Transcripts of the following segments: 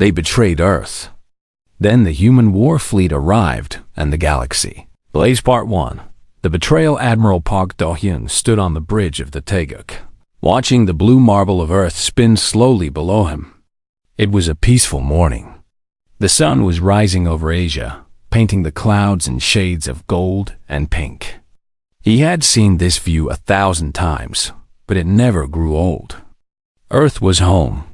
They betrayed Earth. Then the human war fleet arrived, and the galaxy. Blaze Part 1. The betrayal. Admiral Park Do-hyun stood on the bridge of the Taeguk, watching the blue marble of Earth spin slowly below him. It was a peaceful morning. The sun was rising over Asia, painting the clouds in shades of gold and pink. He had seen this view 1,000 times, but it never grew old. Earth was home.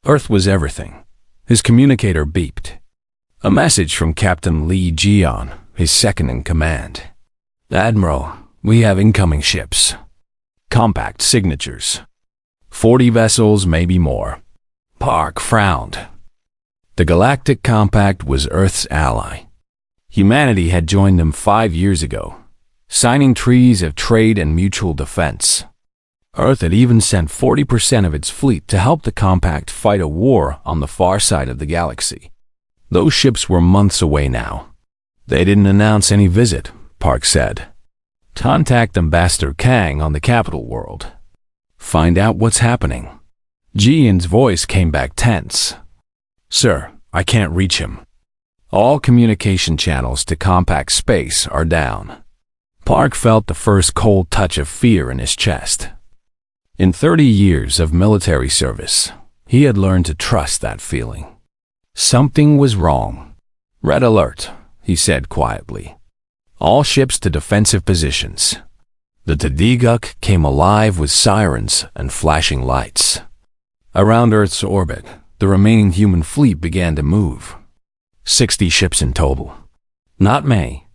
Earth was everything. His communicator beeped. A message from Captain Lee Jian, his second in command. "Admiral, we have incoming ships. Compact signatures. 40 vessels, maybe more." Park frowned. The Galactic Compact was Earth's ally. Humanity had joined them 5 years ago, signing treaties of trade and mutual defense. Earth had even sent 40% of its fleet to help the Compact fight a war on the far side of the galaxy. Those ships were months away now. "They didn't announce any visit," Park said. "Contact Ambassador Kang on the capital world. Find out what's happening." Jian's voice came back tense. "Sir, I can't reach him. All communication channels to Compact space are down." Park felt the first cold touch of fear in his chest. In 30 years of military service, he had learned to trust that feeling. Something was wrong. "Red alert," he said quietly. "All ships to defensive positions." The Taeguk came alive with sirens and flashing lights. Around Earth's orbit, the remaining human fleet began to move. 60 ships in total. Not many.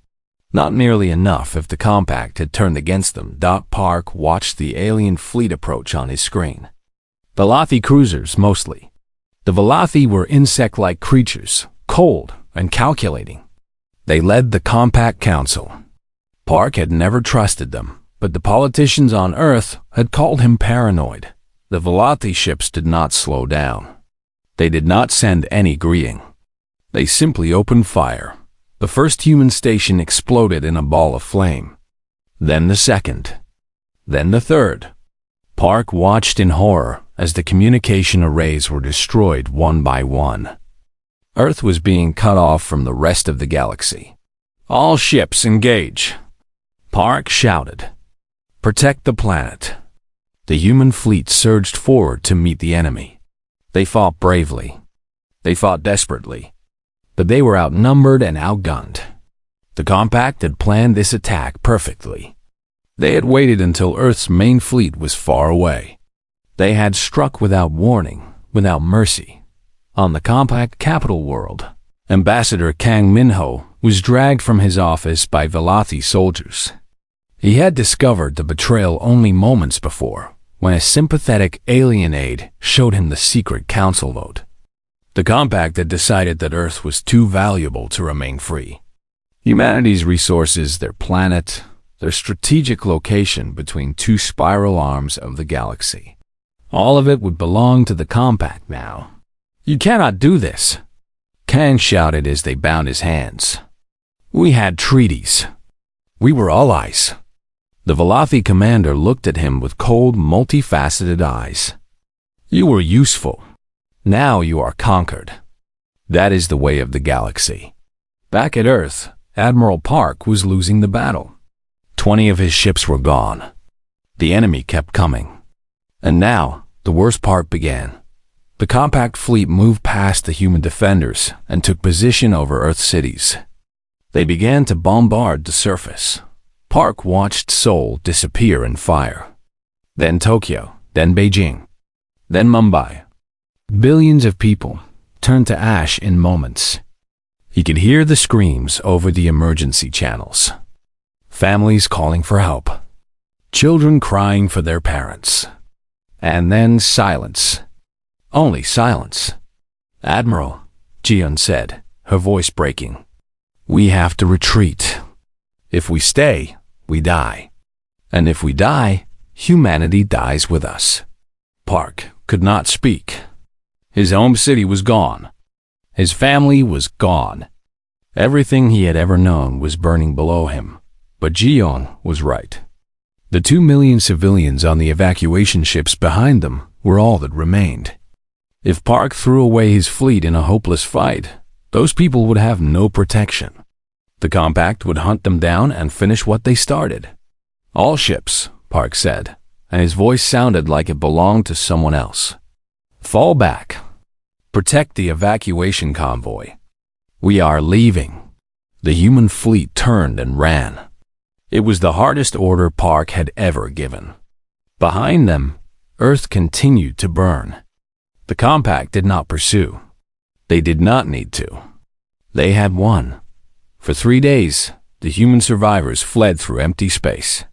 Not nearly enough if the Compact had turned against them. Park watched the alien fleet approach on his screen. Velothi cruisers, mostly. The Velothi were insect-like creatures, cold and calculating. They led the Compact Council. Park had never trusted them, but the politicians on Earth had called him paranoid. The Velothi ships did not slow down. They did not send any greeting. They simply opened fire. The first human station exploded in a ball of flame. Then the second. Then the third. Park watched in horror as the communication arrays were destroyed one by one. Earth was being cut off from the rest of the galaxy. "All ships engage," Park shouted. "Protect the planet." The human fleet surged forward to meet the enemy. They fought bravely. They fought desperately. But they were outnumbered and outgunned. The Compact had planned this attack perfectly. They had waited until Earth's main fleet was far away. They had struck without warning, without mercy. On the Compact capital world, Ambassador Kang Minho was dragged from his office by Velothi soldiers. He had discovered the betrayal only moments before, when a sympathetic alien aide showed him the secret council vote. The Compact had decided that Earth was too valuable to remain free. Humanity's resources, their planet, their strategic location between two spiral arms of the galaxy. All of it would belong to the Compact now. "You cannot do this," Kang shouted as they bound his hands. "We had treaties. We were allies." The Velothi commander looked at him with cold, multifaceted eyes. "You were useful. Now you are conquered. That is the way of the galaxy." Back at Earth, Admiral Park was losing the battle. 20 of his ships were gone. The enemy kept coming. And now, the worst part began. The Compact fleet moved past the human defenders and took position over Earth cities. They began to bombard the surface. Park watched Seoul disappear in fire. Then Tokyo, then Beijing, then Mumbai. Billions of people turned to ash in moments. He could hear the screams over the emergency channels. Families calling for help. Children crying for their parents. And then silence. Only silence. "Admiral," Jian said, her voice breaking. "We have to retreat. If we stay, we die. And if we die, humanity dies with us." Park could not speak. His home city was gone. His family was gone. Everything he had ever known was burning below him. But Jian was right. The 2 million civilians on the evacuation ships behind them were all that remained. If Park threw away his fleet in a hopeless fight, those people would have no protection. The compact would hunt them down and finish what they started. All ships, Park said, and his voice sounded like it belonged to someone else. Fall back. Protect the evacuation convoy. We are leaving. The human fleet turned and ran. It was the hardest order Park had ever given. Behind them, Earth continued to burn. The compact did not pursue. They did not need to. They had won. For 3 days, the human survivors fled through empty space.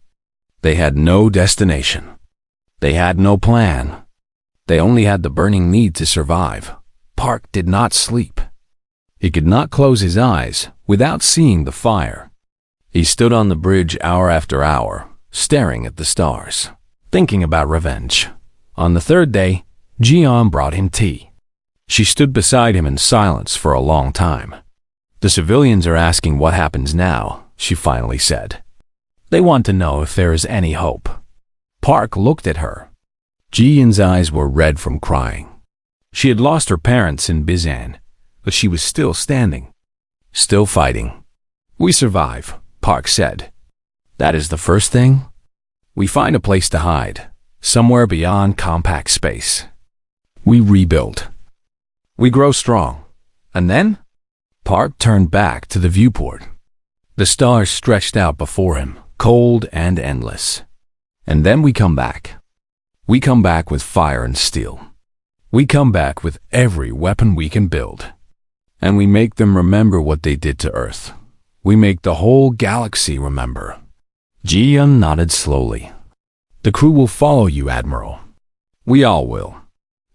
They had no destination. They had no plan. They only had the burning need to survive. Park did not sleep. He could not close his eyes without seeing the fire. He stood on the bridge hour after hour, staring at the stars, thinking about revenge. On the 3rd day, Jian brought him tea. She stood beside him in silence for a long time. The civilians are asking what happens now, she finally said. They want to know if there is any hope. Park looked at her. Jian's eyes were red from crying. She had lost her parents in Bizan, but she was still standing, still fighting. We survive, Park said. That is the first thing. We find a place to hide, somewhere beyond compact space. We rebuild. We grow strong. And then? Park turned back to the viewport. The stars stretched out before him, cold and endless. And then we come back. We come back with fire and steel. We come back with every weapon we can build. And we make them remember what they did to Earth. We make the whole galaxy remember. Jian nodded slowly. The crew will follow you, Admiral. We all will.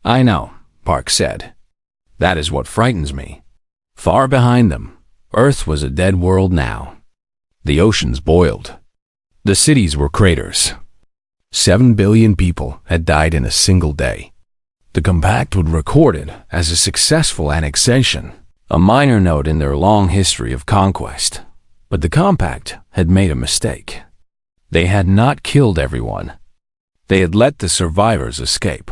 I know, Park said. That is what frightens me. Far behind them, Earth was a dead world now. The oceans boiled. The cities were craters. 7 billion people had died in a single day. The compact would record it as a successful annexation, a minor note in their long history of conquest. But the compact had made a mistake. They had not killed everyone. They had let the survivors escape.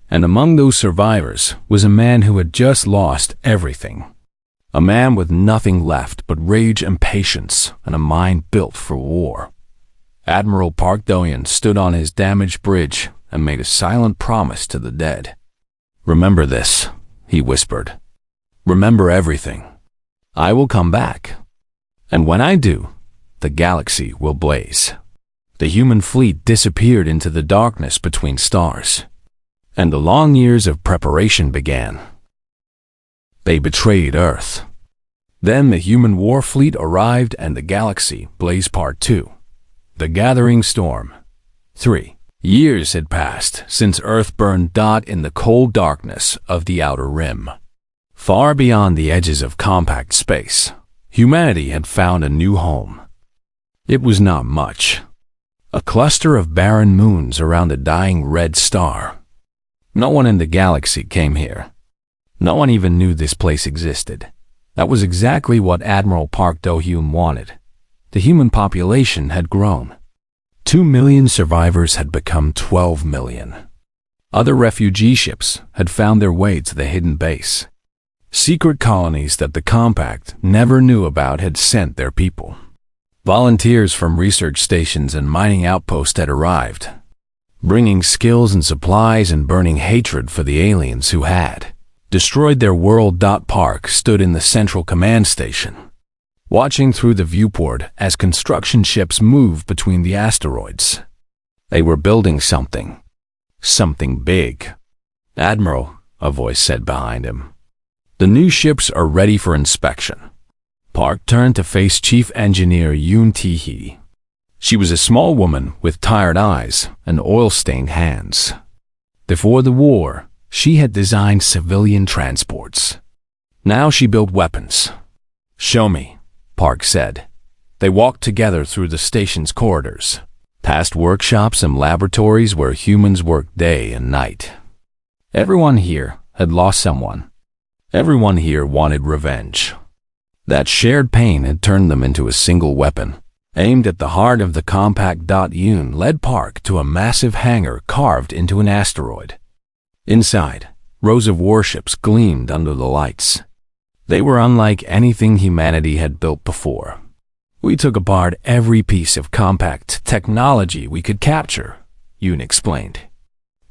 And among those survivors was a man who had just lost everything. A man with nothing left but rage and patience and a mind built for war. Admiral Park Do-hyun stood on his damaged bridge and made a silent promise to the dead. Remember this, he whispered. Remember everything. I will come back. And when I do, the galaxy will blaze. The human fleet disappeared into the darkness between stars. And the long years of preparation began. They betrayed Earth. Then the human war fleet arrived and the galaxy blazed. Part 2. The Gathering Storm. 3 years had passed since Earth burned in the cold darkness of the outer rim. Far beyond the edges of compact space, humanity had found a new home. It was not much. A cluster of barren moons around a dying red star. No one in the galaxy came here. No one even knew this place existed. That was exactly what Admiral Park Do-hyun wanted. The human population had grown. 2 million survivors had become 12 million. Other refugee ships had found their way to the hidden base. Secret colonies that the compact never knew about had sent their people. Volunteers from research stations and mining outposts had arrived, bringing skills and supplies and burning hatred for the aliens who had destroyed their world. Park stood in the central command station, watching through the viewport as construction ships moved between the asteroids. They were building something big. Admiral, a voice said behind him. The new ships are ready for inspection. Park turned to face Chief Engineer Yoon Tae-hee. She was a small woman with tired eyes and oil-stained hands. Before the war, she had designed civilian transports. Now she built weapons. Show me, Park said. They walked together through the station's corridors, past workshops and laboratories where humans worked day and night. Everyone here had lost someone. Everyone here wanted revenge. That shared pain had turned them into a single weapon, aimed at the heart of the compact. Yoon led Park to a massive hangar carved into an asteroid. Inside, Rows of warships gleamed under the lights. They were unlike anything humanity had built before. We took apart every piece of compact technology we could capture, Yoon explained.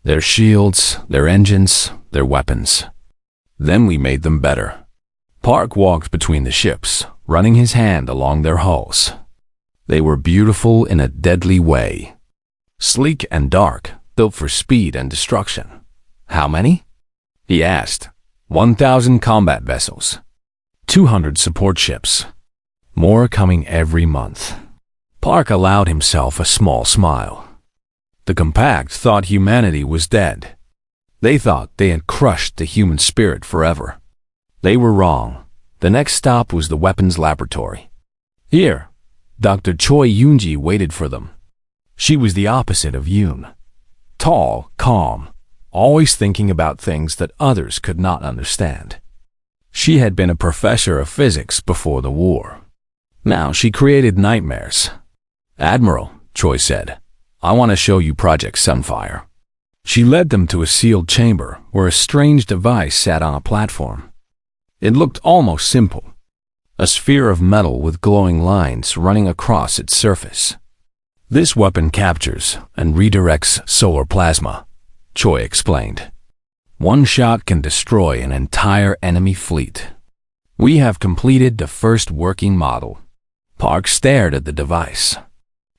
Their shields, their engines, their weapons. Then we made them better. Park walked between the ships, running his hand along their hulls. They were beautiful in a deadly way. Sleek and dark, built for speed and destruction. How many? He asked. 1,000 combat vessels. 200 support ships. More coming every month. Park allowed himself a small smile. The Compact thought humanity was dead. They thought they had crushed the human spirit forever. They were wrong. The next stop was the weapons laboratory. Here, Dr. Choi Yoonji waited for them. She was the opposite of Yoon. Tall, calm, always thinking about things that others could not understand. She had been a professor of physics before the war. Now she created nightmares. Admiral, Choi said, I want to show you Project Sunfire. She led them to a sealed chamber where a strange device sat on a platform. It looked almost simple. A sphere of metal with glowing lines running across its surface. This weapon captures and redirects solar plasma, Choi explained. One shot can destroy an entire enemy fleet. We have completed the first working model. Park stared at the device.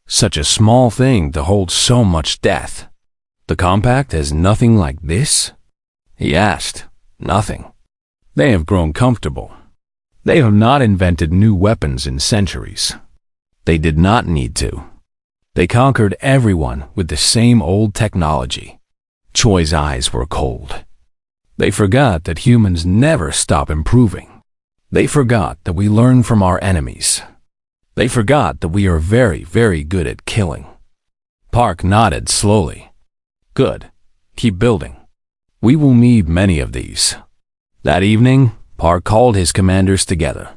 Such a small thing to hold so much death. The Compact has nothing like this? He asked. Nothing. They have grown comfortable. They have not invented new weapons in centuries. They did not need to. They conquered everyone with the same old technology. Choi's eyes were cold. They forgot that humans never stop improving. They forgot that we learn from our enemies. They forgot that we are very, very good at killing. Park nodded slowly. Good. Keep building. We will need many of these. That evening, Park called his commanders together.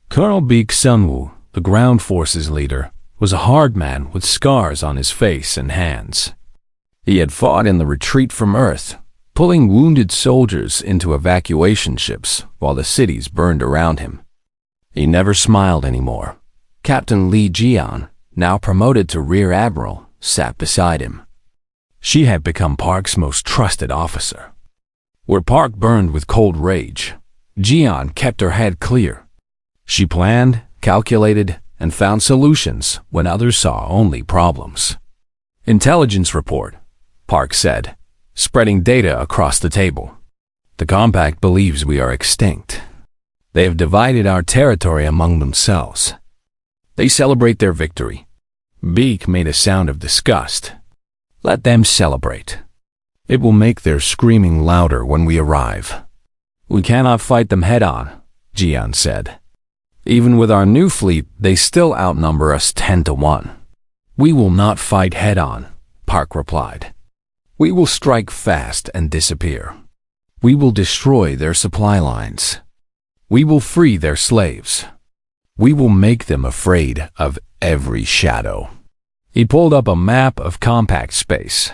Colonel Baek Sunwoo, the ground forces leader, was a hard man with scars on his face and hands. He had fought in the retreat from Earth, pulling wounded soldiers into evacuation ships while the cities burned around him. He never smiled anymore. Captain Lee Jian, now promoted to Rear Admiral, sat beside him. She had become Park's most trusted officer. Where Park burned with cold rage, Jian kept her head clear. She planned, calculated, and found solutions when others saw only problems. Intelligence report, Park said, spreading data across the table. The Compact believes we are extinct. They have divided our territory among themselves. They celebrate their victory. Baek made a sound of disgust. Let them celebrate. It will make their screaming louder when we arrive. We cannot fight them head-on, Jian said. Even with our new fleet, they still outnumber us 10-1. We will not fight head-on, Park replied. We will strike fast and disappear. We will destroy their supply lines. We will free their slaves. We will make them afraid of every shadow. He pulled up a map of compact space.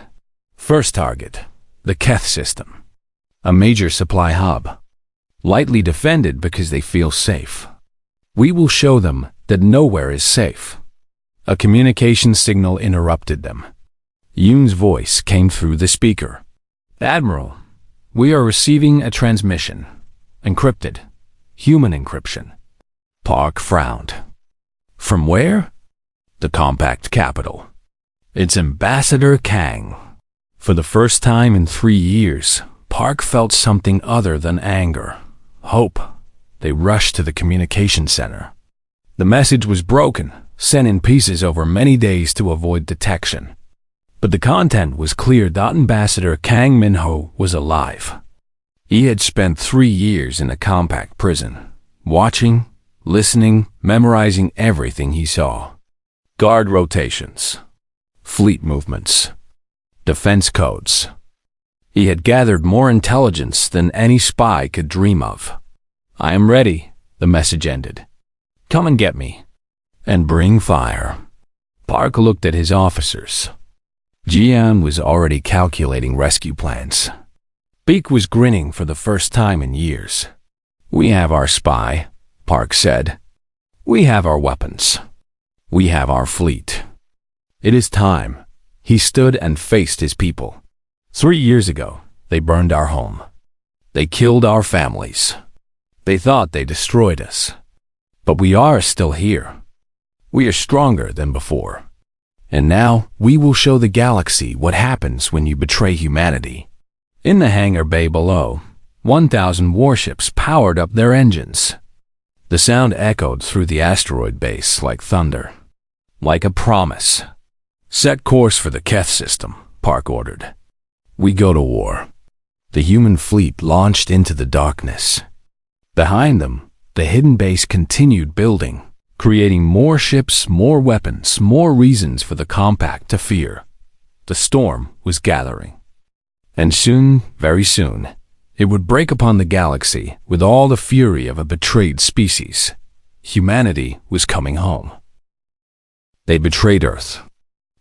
First target, the Keth system. A major supply hub. Lightly defended because they feel safe. We will show them that nowhere is safe. A communication signal interrupted them. Yoon's voice came through the speaker. Admiral, we are receiving a transmission. Encrypted. Human encryption. Park frowned. From where? The Compact capital. It's Ambassador Kang. For the first time in 3 years, Park felt something other than anger. Hope. They rushed to the communication center. The message was broken, sent in pieces over many days to avoid detection. But the content was clear that Ambassador Kang Min-ho was alive. He had spent 3 years in a Compact prison, watching, listening, memorizing everything he saw. Guard rotations, fleet movements, defense codes. He had gathered more intelligence than any spy could dream of. I am ready, the message ended. Come and get me. And bring fire. Park looked at his officers. Jian was already calculating rescue plans. Beak was grinning for the first time in years. "We have our spy," Park said. "We have our weapons. We have our fleet. It is time." He stood and faced his people. 3 years ago, they burned our home. They killed our families. They thought they destroyed us. But we are still here. We are stronger than before. And now we will show the galaxy what happens when you betray humanity. In the hangar bay below, 1,000 warships powered up their engines. The sound echoed through the asteroid base like thunder, like a promise. "Set course for the Keth system," Park ordered. "We go to war." The human fleet launched into the darkness. Behind them, the hidden base continued building, creating more ships, more weapons, more reasons for the compact to fear. The storm was gathering. And soon, very soon, it would break upon the galaxy with all the fury of a betrayed species. Humanity was coming home. They betrayed Earth.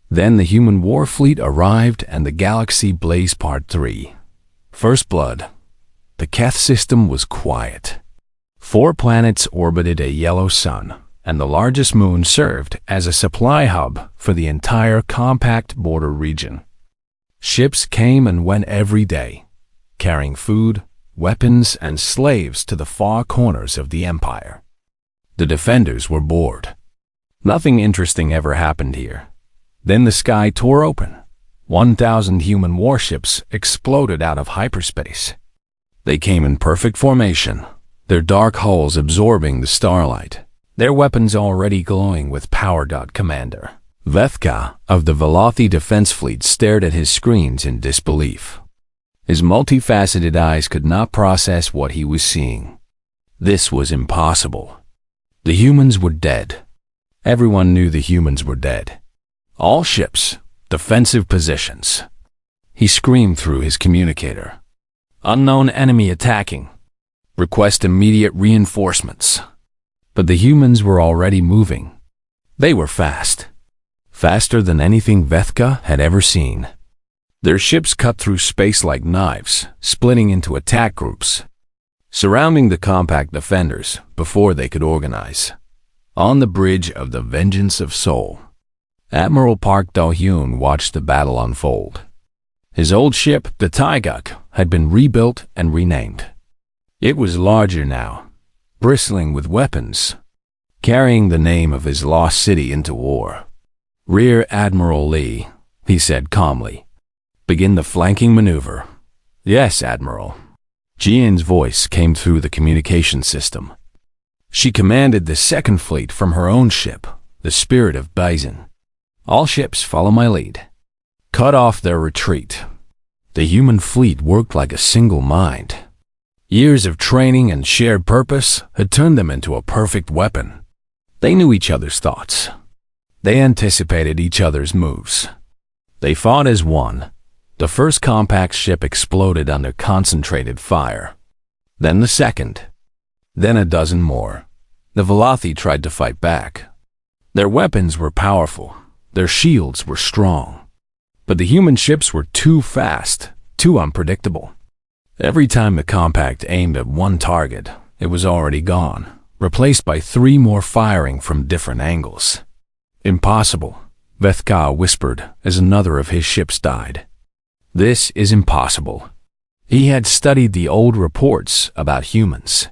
Then the human war fleet arrived and the galaxy blazed. Part 3. First Blood. The Keth system was quiet. 4 planets orbited a yellow sun, and the largest moon served as a supply hub for the entire compact border region. Ships came and went every day, carrying food, weapons, and slaves to the far corners of the Empire. The defenders were bored. Nothing interesting ever happened here. Then the sky tore open. 1,000 human warships exploded out of hyperspace. They came in perfect formation, their dark hulls absorbing the starlight, their weapons already glowing with power. Commander Vethka of the Velothi Defense Fleet stared at his screens in disbelief. His multifaceted eyes could not process what he was seeing. This was impossible. The humans were dead. Everyone knew the humans were dead. All ships, defensive positions. He screamed through his communicator. "Unknown enemy attacking. Request immediate reinforcements." But the humans were already moving. They were fast. Faster than anything Vethka had ever seen. Their ships cut through space like knives, splitting into attack groups, surrounding the compact defenders before they could organize. On the bridge of the Vengeance of Seoul, Admiral Park Do-hyun watched the battle unfold. His old ship, the Taeguk, had been rebuilt and renamed. It was larger now, bristling with weapons, carrying the name of his lost city into war. "Rear Admiral Lee," he said calmly. "Begin the flanking maneuver." "Yes, Admiral." Jian's voice came through the communication system. She commanded the second fleet from her own ship, the Spirit of Bison. "All ships follow my lead. Cut off their retreat." The human fleet worked like a single mind. Years of training and shared purpose had turned them into a perfect weapon. They knew each other's thoughts. They anticipated each other's moves. They fought as one. The first compact ship exploded under concentrated fire. Then the second. Then a dozen more. The Velothi tried to fight back. Their weapons were powerful. Their shields were strong. But the human ships were too fast, too unpredictable. Every time the compact aimed at one target, it was already gone, replaced by 3 more firing from different angles. "Impossible," Vethka whispered as another of his ships died. "This is impossible." He had studied the old reports about humans.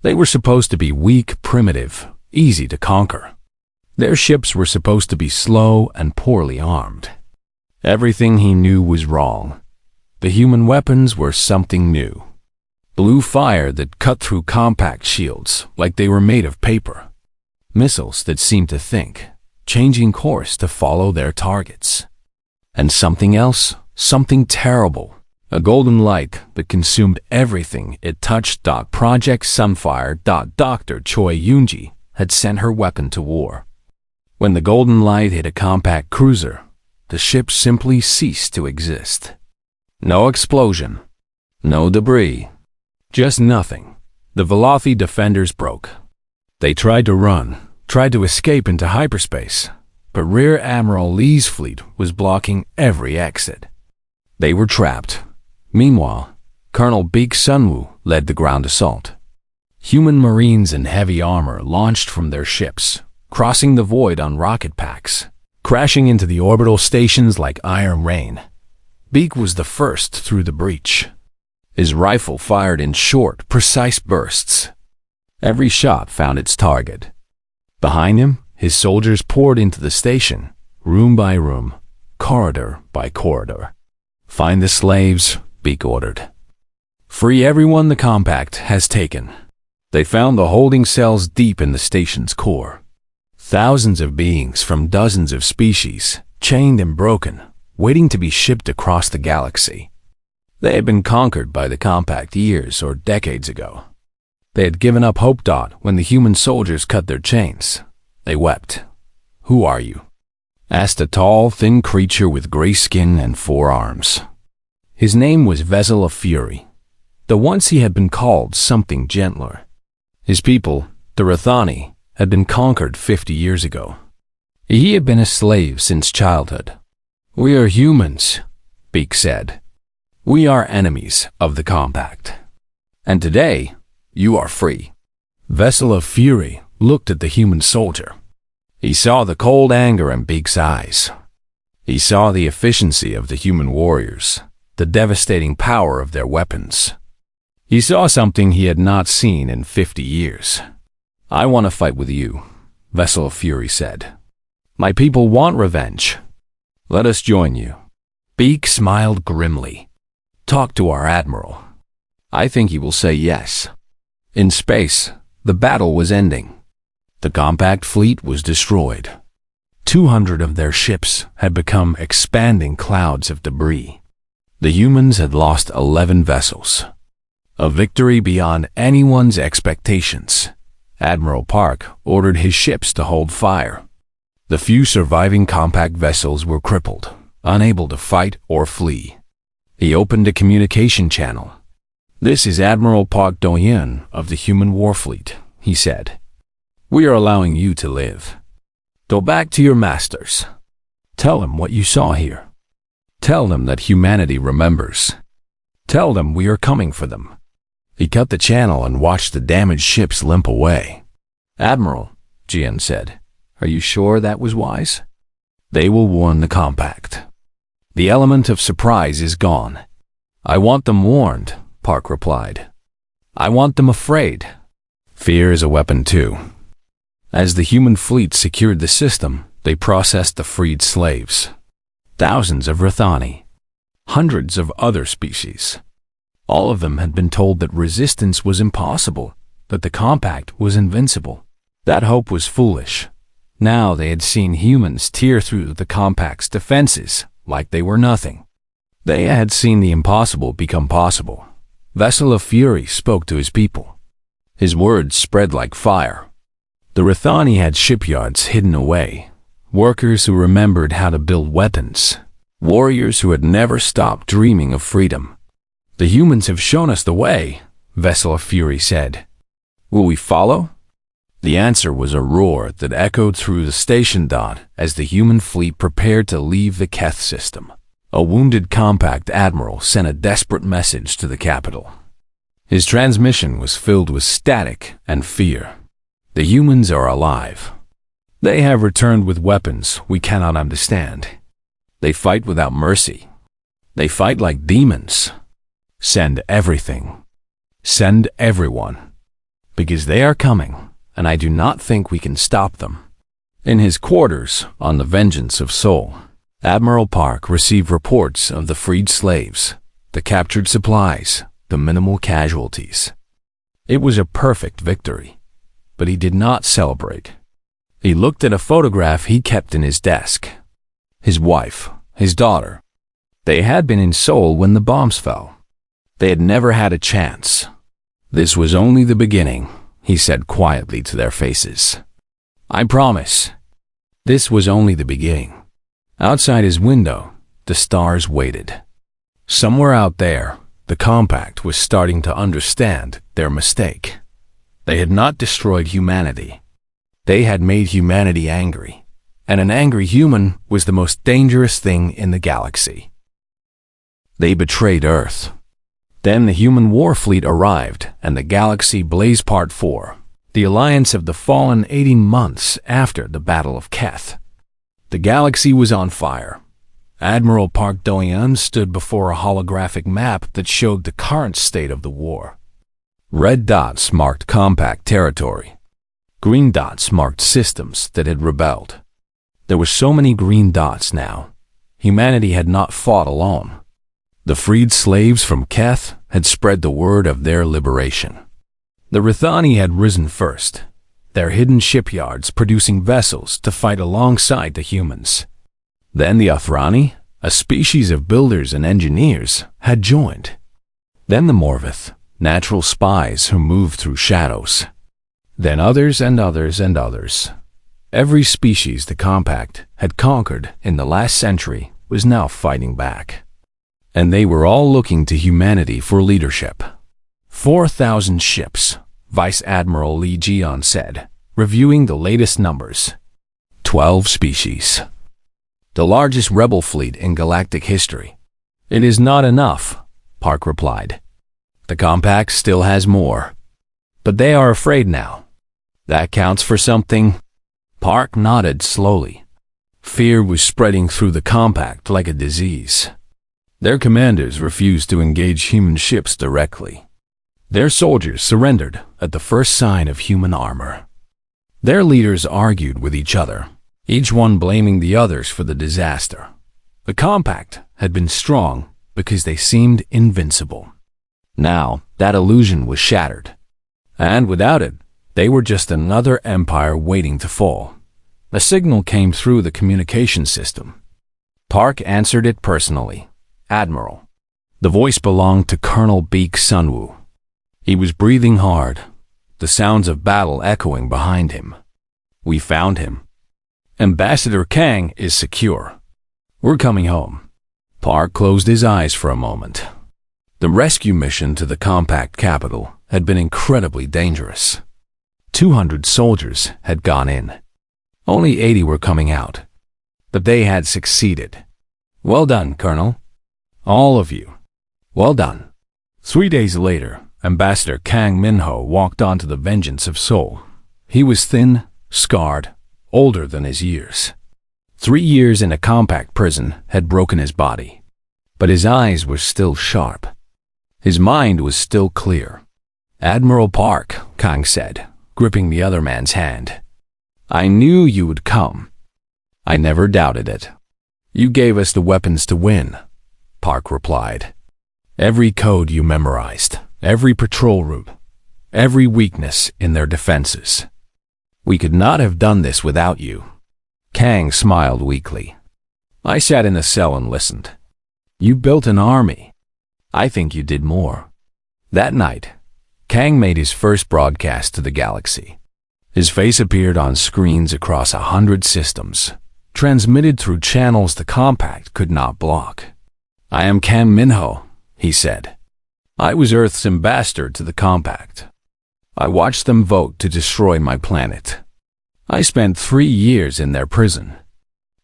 They were supposed to be weak, primitive, easy to conquer. Their ships were supposed to be slow and poorly armed. Everything he knew was wrong. The human weapons were something new. Blue fire that cut through compact shields like they were made of paper. Missiles that seemed to think, changing course to follow their targets. And something else, something terrible. A golden light that consumed everything it touched. Project Sunfire. Dr. Choi Yoonji had sent her weapon to war. When the golden light hit a compact cruiser, the ship simply ceased to exist. No explosion, no debris, just nothing. The Velothi defenders broke. They tried to run, tried to escape into hyperspace, but Rear Admiral Lee's fleet was blocking every exit. They were trapped. Meanwhile, Colonel Beek Sunwoo led the ground assault. Human marines in heavy armor launched from their ships, crossing the void on rocket packs, crashing into the orbital stations like iron rain. Beek was the first through the breach. His rifle fired in short, precise bursts. Every shot found its target. Behind him, his soldiers poured into the station, room by room, corridor by corridor. "Find the slaves," Beek ordered. "Free everyone the compact has taken." They found the holding cells deep in the station's core. Thousands of beings from dozens of species, chained and broken, waiting to be shipped across the galaxy. They had been conquered by the compact years or decades ago. They had given up hope. When the human soldiers cut their chains, they wept. "Who are you?" asked a tall, thin creature with gray skin and 4 arms. His name was Vessel of Fury, though once he had been called something gentler. His people, the Rathani, had been conquered 50 years ago. He had been a slave since childhood. "We are humans," Beek said. "We are enemies of the compact. And today, you are free." Vessel of Fury looked at the human soldier. He saw the cold anger in Beek's eyes. He saw the efficiency of the human warriors, the devastating power of their weapons. He saw something he had not seen in 50 years. "I want to fight with you," Vessel of Fury said. "My people want revenge. Let us join you." Beek smiled grimly. "Talk to our admiral. I think he will say yes." In space, the battle was ending. The compact fleet was destroyed. 200 of their ships had become expanding clouds of debris. The humans had lost 11 vessels. A victory beyond anyone's expectations. Admiral Park ordered his ships to hold fire. The few surviving compact vessels were crippled, unable to fight or flee. He opened a communication channel. "This is Admiral Park Do-hyun of the Human Warfleet," he said. "We are allowing you to live. Go back to your masters. Tell them what you saw here. Tell them that humanity remembers. Tell them we are coming for them." He cut the channel and watched the damaged ships limp away. "Admiral," Jian said, "are you sure that was wise?" "They will warn the compact. The element of surprise is gone." "I want them warned," Park replied. "I want them afraid." Fear is a weapon too. As the human fleet secured the system, they processed the freed slaves. Thousands of Rathani. Hundreds of other species. All of them had been told that resistance was impossible, that the compact was invincible. That hope was foolish. Now they had seen humans tear through the compact's defenses like they were nothing. They had seen the impossible become possible. Vessel of Fury spoke to his people. His words spread like fire. The Rathani had shipyards hidden away, workers who remembered how to build weapons, warriors who had never stopped dreaming of freedom. "The humans have shown us the way," Vessel of Fury said. "Will we follow?" The answer was a roar that echoed through the station as the human fleet prepared to leave the Keth system. A wounded compact admiral sent a desperate message to the capital. His transmission was filled with static and fear. "The humans are alive. They have returned with weapons we cannot understand. They fight without mercy. They fight like demons. Send everything. Send everyone. Because they are coming, and I do not think we can stop them." In his quarters on the Vengeance of Seoul, Admiral Park received reports of the freed slaves, the captured supplies, the minimal casualties. It was a perfect victory, but he did not celebrate. He looked at a photograph he kept in his desk. His wife, his daughter. They had been in Seoul when the bombs fell. They had never had a chance. "This was only the beginning," he said quietly to their faces. "I promise." This was only the beginning. Outside his window, the stars waited. Somewhere out there, the compact was starting to understand their mistake. They had not destroyed humanity. They had made humanity angry, and an angry human was the most dangerous thing in the galaxy. They betrayed Earth. Then the human war fleet arrived, and the galaxy blazed. Part 4. The Alliance of the Fallen. 18 months after the Battle of Keth. The galaxy was on fire. Admiral Park Do-yeon stood before a holographic map that showed the current state of the war. Red dots marked compact territory. Green dots marked systems that had rebelled. There were so many green dots now. Humanity had not fought alone. The freed slaves from Keth had spread the word of their liberation. The Rithani had risen first, their hidden shipyards producing vessels to fight alongside the humans. Then the Athrani, a species of builders and engineers, had joined. Then the Morvith, natural spies who moved through shadows. Then others and others and others. Every species the Compact had conquered in the last century was now fighting back. And they were all looking to humanity for leadership. 4,000 ships, Vice Admiral Lee Jian said, reviewing the latest numbers. 12 species. The largest rebel fleet in galactic history. It is not enough, Park replied. The Compact still has more. But they are afraid now. That counts for something. Park nodded slowly. Fear was spreading through the Compact like a disease. Their commanders refused to engage human ships directly. Their soldiers surrendered at the first sign of human armor. Their leaders argued with each other, each one blaming the others for the disaster. The Compact had been strong because they seemed invincible. Now, that illusion was shattered. And without it, they were just another empire waiting to fall. A signal came through the communication system. Park answered it personally. Admiral. The voice belonged to Colonel Beek Sunwoo. He was breathing hard, the sounds of battle echoing behind him. We found him. Ambassador Kang is secure. We're coming home. Park closed his eyes for a moment. The rescue mission to the Compact capital had been incredibly dangerous. 200 soldiers had gone in. Only 80 were coming out. But they had succeeded. Well done, Colonel. All of you. Well done. 3 days later, Ambassador Kang Min-ho walked onto the Vengeance of Seoul. He was thin, scarred, older than his years. 3 years in a Compact prison had broken his body. But his eyes were still sharp. His mind was still clear. Admiral Park, Kang said, gripping the other man's hand. I knew you would come. I never doubted it. You gave us the weapons to win, Park replied. Every code you memorized, every patrol route, every weakness in their defenses. We could not have done this without you. Kang smiled weakly. I sat in a cell and listened. You built an army. I think you did more. That night, Kang made his first broadcast to the galaxy. His face appeared on screens across 100 systems, transmitted through channels the Compact could not block. I am Kang Min-ho, he said. I was Earth's ambassador to the Compact. I watched them vote to destroy my planet. I spent 3 years in their prison.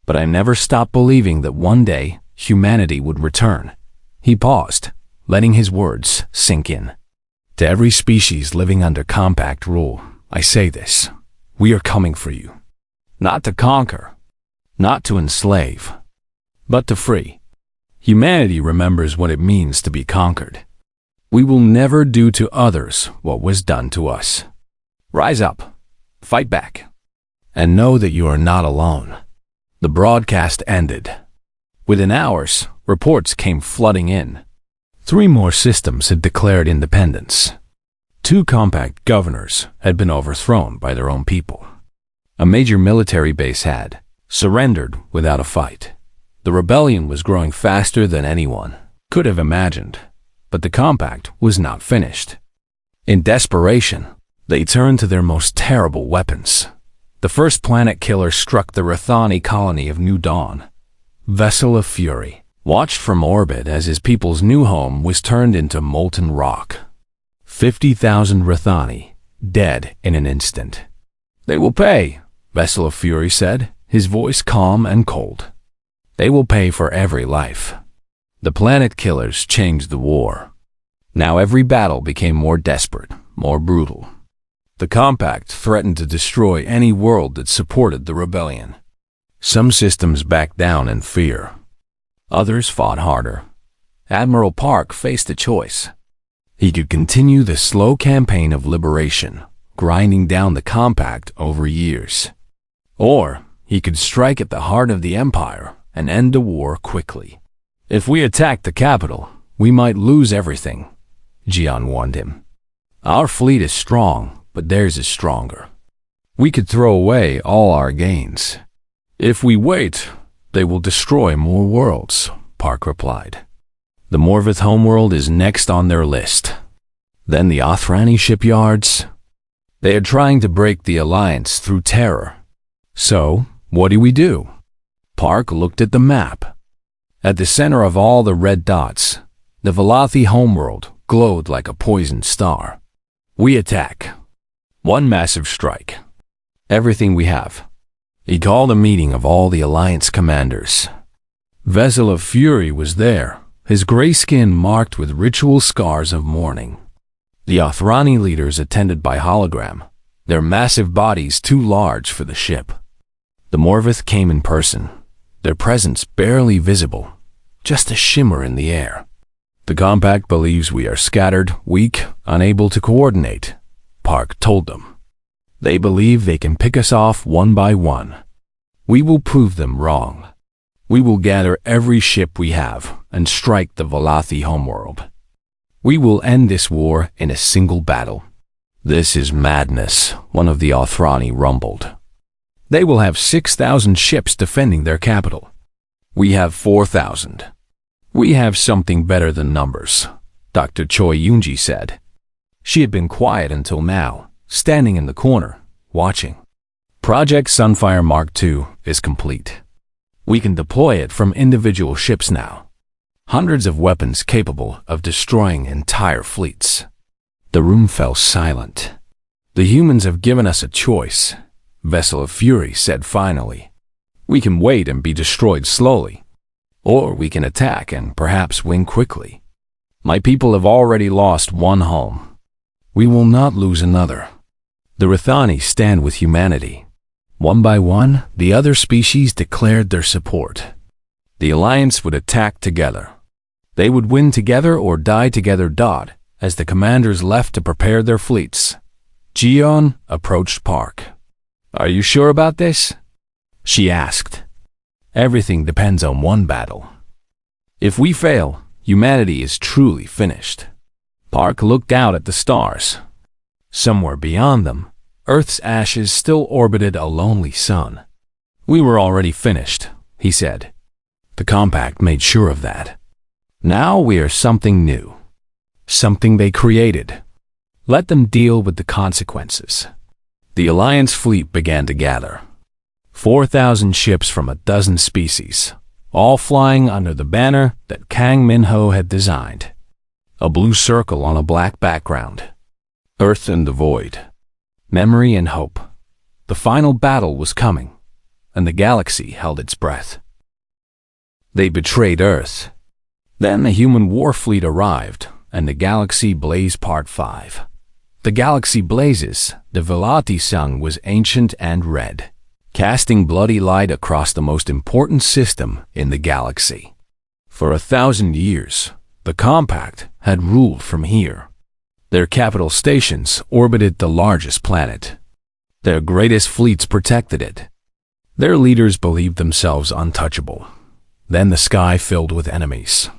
But I never stopped believing that one day humanity would return. He paused, letting his words sink in. To every species living under Compact rule, I say this. We are coming for you. Not to conquer, not to enslave, but to free. Humanity remembers what it means to be conquered. We will never do to others what was done to us. Rise up, fight back, and know that you are not alone. The broadcast ended. Within hours, reports came flooding in. 3 more systems had declared independence. 2 Compact governors had been overthrown by their own people. A major military base had surrendered without a fight. The rebellion was growing faster than anyone could have imagined, but the Compact was not finished. In desperation, they turned to their most terrible weapons. The first planet killer struck the Rithani colony of New Dawn. Vessel of Fury watched from orbit as his people's new home was turned into molten rock. 50,000 Rithani, dead in an instant. They will pay, Vessel of Fury said, his voice calm and cold. They will pay for every life. The planet killers changed the war. Now every battle became more desperate, more brutal. The Compact threatened to destroy any world that supported the rebellion. Some systems backed down in fear. Others fought harder. Admiral Park faced a choice. He could continue the slow campaign of liberation, grinding down the Compact over years. Or he could strike at the heart of the Empire and end the war quickly. If we attacked the capital, we might lose everything, Jian warned him. Our fleet is strong, but theirs is stronger. We could throw away all our gains. If we wait, they will destroy more worlds, Park replied. The Morvith homeworld is next on their list. Then the Othrani shipyards. They are trying to break the alliance through terror. So, what do? Park looked at the map. At the center of all the red dots, the Velothi homeworld glowed like a poisoned star. We attack. One massive strike. Everything we have. He called a meeting of all the Alliance commanders. Vessel of Fury was there, his gray skin marked with ritual scars of mourning. The Othrani leaders attended by hologram, their massive bodies too large for the ship. The Morvith came in person, their presence barely visible, just a shimmer in the air. The Compact believes we are scattered, weak, unable to coordinate, Park told them. They believe they can pick us off one by one. We will prove them wrong. We will gather every ship we have and strike the Velothi homeworld. We will end this war in a single battle. This is madness, one of the Othrani rumbled. They will have 6,000 ships defending their capital. We have 4,000. We have something better than numbers, Dr. Choi Yoonji said. She had been quiet until now, standing in the corner, watching. Project Sunfire Mark II is complete. We can deploy it from individual ships now. Hundreds of weapons capable of destroying entire fleets. The room fell silent. The humans have given us a choice, Vessel of Fury said finally. We can wait and be destroyed slowly. Or we can attack and perhaps win quickly. My people have already lost one home. We will not lose another. The Rithani stand with humanity. One by one, the other species declared their support. The alliance would attack together. They would win together or die together. As the commanders left to prepare their fleets, Jion approached Park. Are you sure about this? She asked. Everything depends on one battle. If we fail, humanity is truly finished. Park looked out at the stars. Somewhere beyond them, Earth's ashes still orbited a lonely sun. We were already finished, he said. The Compact made sure of that. Now we are something new. Something they created. Let them deal with the consequences. The Alliance fleet began to gather. 4,000 ships from a dozen species, all flying under the banner that Kang Min-ho had designed. A blue circle on a black background. Earth and the void. Memory and hope. The final battle was coming, and the galaxy held its breath. They betrayed Earth. Then the human war fleet arrived, and the Galaxy Blaze Part 5. The galaxy blazes, the Velothi sun was ancient and red, casting bloody light across the most important system in the galaxy. For 1,000 years, the Compact had ruled from here. Their capital stations orbited the largest planet. Their greatest fleets protected it. Their leaders believed themselves untouchable. Then the sky filled with enemies.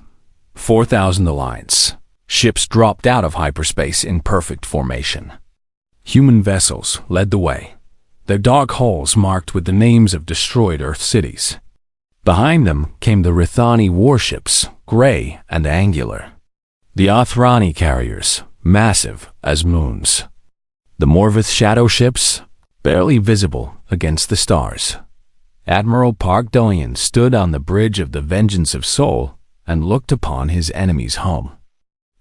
4,000 Alliance. Ships dropped out of hyperspace in perfect formation. Human vessels led the way, their dark hulls marked with the names of destroyed Earth cities. Behind them came the Rithani warships, gray and angular. The Othrani carriers, massive as moons. The Morvith shadow ships, barely visible against the stars. Admiral Park Do-yeon stood on the bridge of the Vengeance of Seoul and looked upon his enemy's home.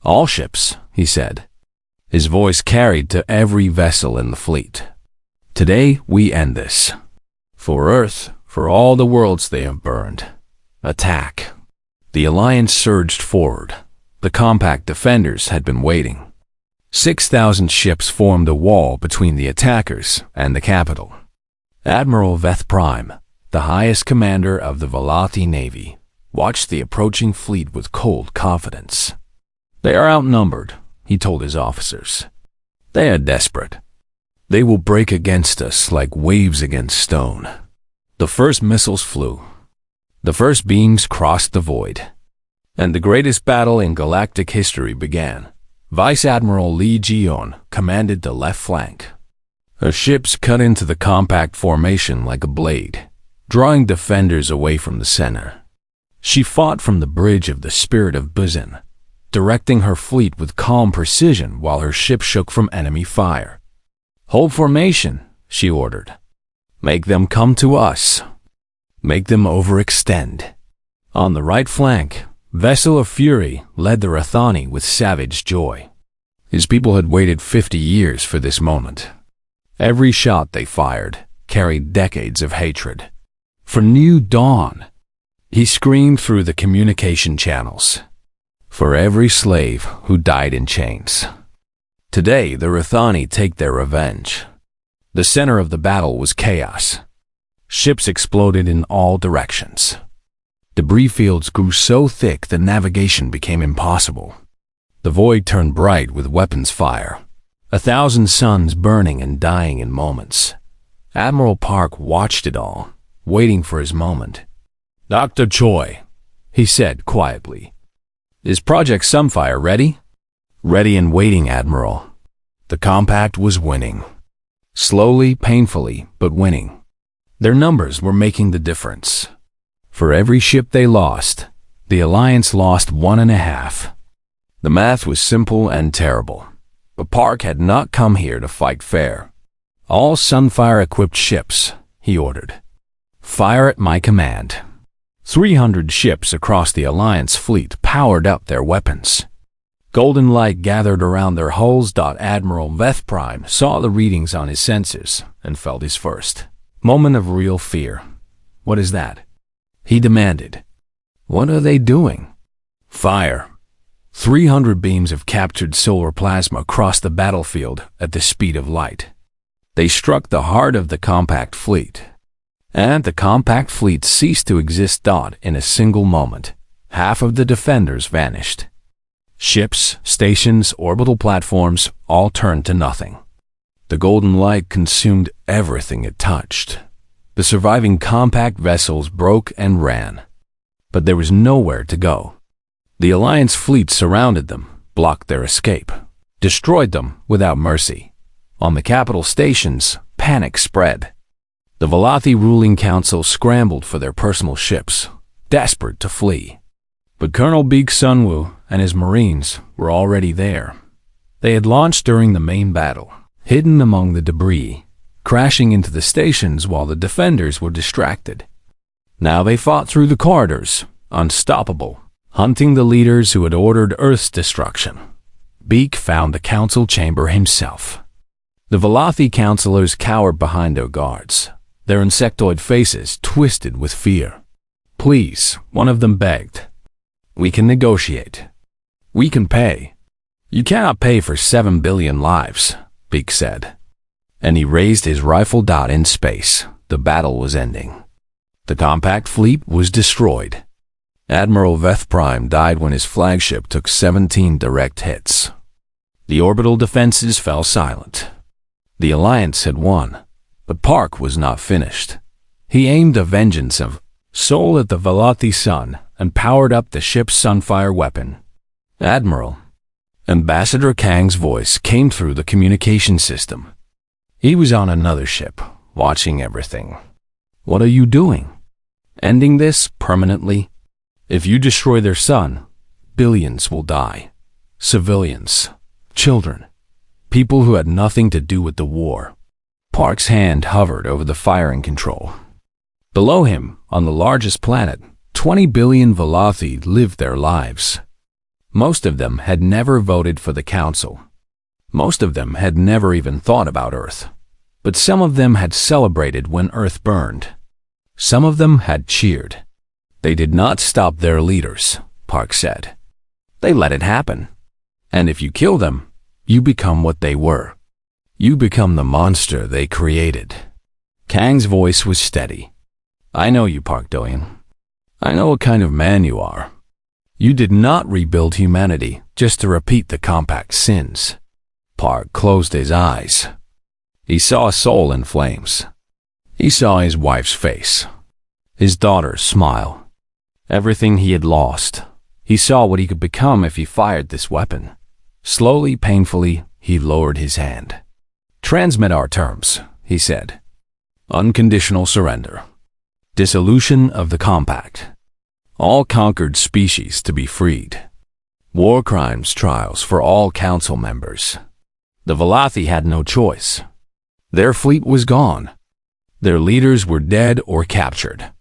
All ships, he said. His voice carried to every vessel in the fleet. Today we end this. For Earth, for all the worlds they have burned. Attack. The Alliance surged forward, The compact defenders had been waiting. 6,000 ships formed a wall between the attackers and the capital. Admiral Veth Prime, the highest commander of the Velothi Navy, watched the approaching fleet with cold confidence. "They are outnumbered," he told his officers. "They are desperate. They will break against us like waves against stone." The first missiles flew. The first beams crossed the void. And the greatest battle in galactic history began. Vice Admiral Li Jion commanded the left flank. Her ships cut into the compact formation like a blade, drawing defenders away from the center. She fought from the bridge of the Spirit of Buzin, directing her fleet with calm precision while her ship shook from enemy fire. "Hold formation," she ordered. "Make them come to us. Make them overextend." On the right flank, Vessel of Fury led the Rathani with savage joy. His people had waited 50 years for this moment. Every shot they fired carried decades of hatred. For new dawn, he screamed through the communication channels. For every slave who died in chains. Today, the Rathani take their revenge. The center of the battle was chaos. Ships exploded in all directions. Debris fields grew so thick that navigation became impossible. The void turned bright with weapons fire. 1,000 suns burning and dying in moments. Admiral Park watched it all, waiting for his moment. "Dr. Choi," he said quietly. "Is Project Sunfire ready?" "Ready and waiting, Admiral." The compact was winning. Slowly, painfully, but winning. Their numbers were making the difference. For every ship they lost, the Alliance lost 1.5. The math was simple and terrible, but Park had not come here to fight fair. "All Sunfire-equipped ships," he ordered. "Fire at my command." 300 ships across the Alliance fleet powered up their weapons. Golden light gathered around their hulls. Admiral Veth Prime saw the readings on his sensors and felt his first moment of real fear. "What is that?" he demanded. "What are they doing?" "Fire." 300 beams of captured solar plasma crossed the battlefield at the speed of light. They struck the heart of the compact fleet. And the compact fleet ceased to exist. In a single moment, half of the defenders vanished. Ships, stations, orbital platforms all turned to nothing. The golden light consumed everything it touched. The surviving compact vessels broke and ran. But there was nowhere to go. The Alliance fleet surrounded them, blocked their escape, destroyed them without mercy. On the capital stations, panic spread. The Velothi ruling council scrambled for their personal ships, desperate to flee. But Colonel Beek Sunwoo and his Marines were already there. They had launched during the main battle, hidden among the debris, crashing into the stations while the defenders were distracted. Now they fought through the corridors, unstoppable, hunting the leaders who had ordered Earth's destruction. Beek found the council chamber himself. The Velothi counselors cowered behind their guards, their insectoid faces twisted with fear. "Please," one of them begged. "We can negotiate. We can pay." "You cannot pay for 7 billion lives," Beek said. And he raised his rifle. In space, the battle was ending. The compact fleet was destroyed. Admiral Veth Prime died when his flagship took 17 direct hits. The orbital defenses fell silent. The Alliance had won, but Park was not finished. He aimed a vengeance of soul at the Velothi sun and powered up the ship's Sunfire weapon. "Admiral," Ambassador Kang's voice came through the communication system. He was on another ship, watching everything. "What are you doing? Ending this permanently? If you destroy their sun, billions will die. Civilians, children, people who had nothing to do with the war." Park's hand hovered over the firing control. Below him, on the largest planet, 20 billion Velothi lived their lives. Most of them had never voted for the council. Most of them had never even thought about Earth. But some of them had celebrated when Earth burned. Some of them had cheered. They did not stop their leaders, Park said. They let it happen. And if you kill them, you become what they were. You become the monster they created. Kang's voice was steady. I know you, Park Do-hyun. I know what kind of man you are. You did not rebuild humanity just to repeat the compact's sins. Park closed his eyes. He saw a soul in flames. He saw his wife's face, his daughter's smile, everything he had lost. He saw what he could become if he fired this weapon. Slowly, painfully, he lowered his hand. Transmit our terms, he said. Unconditional surrender. Dissolution of the compact. All conquered species to be freed. War crimes trials for all council members. The Valathi had no choice. Their fleet was gone. Their leaders were dead or captured.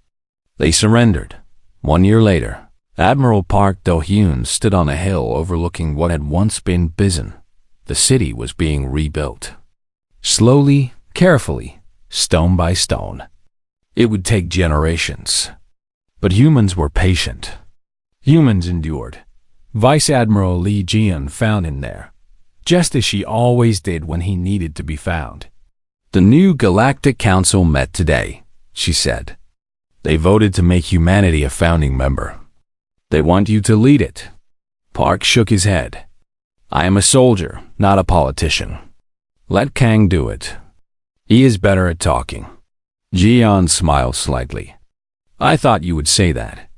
They surrendered. 1 year later, Admiral Park Do-hyun stood on a hill overlooking what had once been Bizen. The city was being rebuilt. Slowly, carefully, stone by stone. It would take generations. But humans were patient. Humans endured. Vice Admiral Lee Jian found him there, just as she always did when he needed to be found. The new Galactic Council met today, she said. They voted to make humanity a founding member. They want you to lead it. Park shook his head. I am a soldier, not a politician. Let Kang do it. He is better at talking. Jian smiled slightly. I thought you would say that.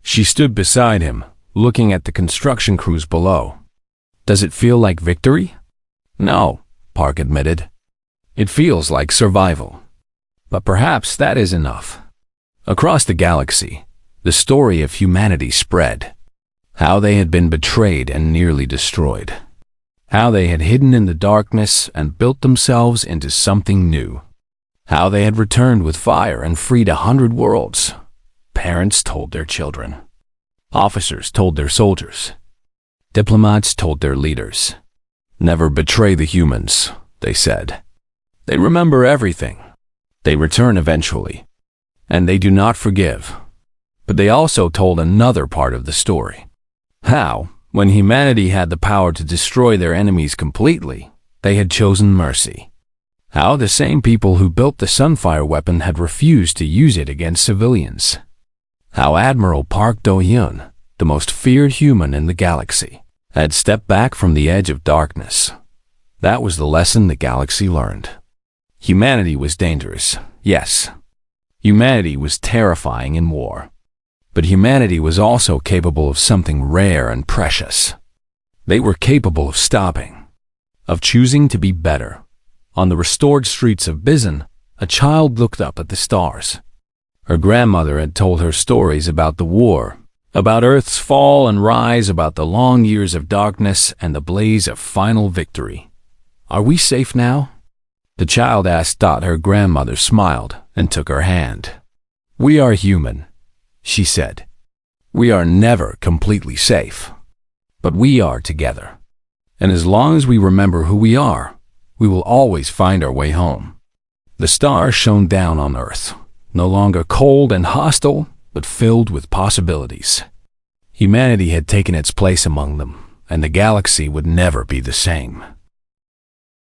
She stood beside him, looking at the construction crews below. Does it feel like victory? No, Park admitted. It feels like survival. But perhaps that is enough. Across the galaxy, the story of humanity spread. How they had been betrayed and nearly destroyed. How they had hidden in the darkness and built themselves into something new. How they had returned with fire and freed 100 worlds. Parents told their children. Officers told their soldiers. Diplomats told their leaders. Never betray the humans, they said. They remember everything. They return eventually. And they do not forgive. But they also told another part of the story. How, when humanity had the power to destroy their enemies completely, they had chosen mercy. How the same people who built the Sunfire weapon had refused to use it against civilians. How Admiral Park Do-hyun, the most feared human in the galaxy, had stepped back from the edge of darkness. That was the lesson the galaxy learned. Humanity was dangerous, yes. Humanity was terrifying in war. But humanity was also capable of something rare and precious. They were capable of stopping, of choosing to be better. On the restored streets of Bizen, a child looked up at the stars. Her grandmother had told her stories about the war, about Earth's fall and rise, about the long years of darkness and the blaze of final victory. Are we safe now? The child asked. Her grandmother smiled and took her hand. We are human, she said. We are never completely safe, but we are together. And as long as we remember who we are, we will always find our way home. The stars shone down on Earth, no longer cold and hostile, but filled with possibilities. Humanity had taken its place among them, and the galaxy would never be the same.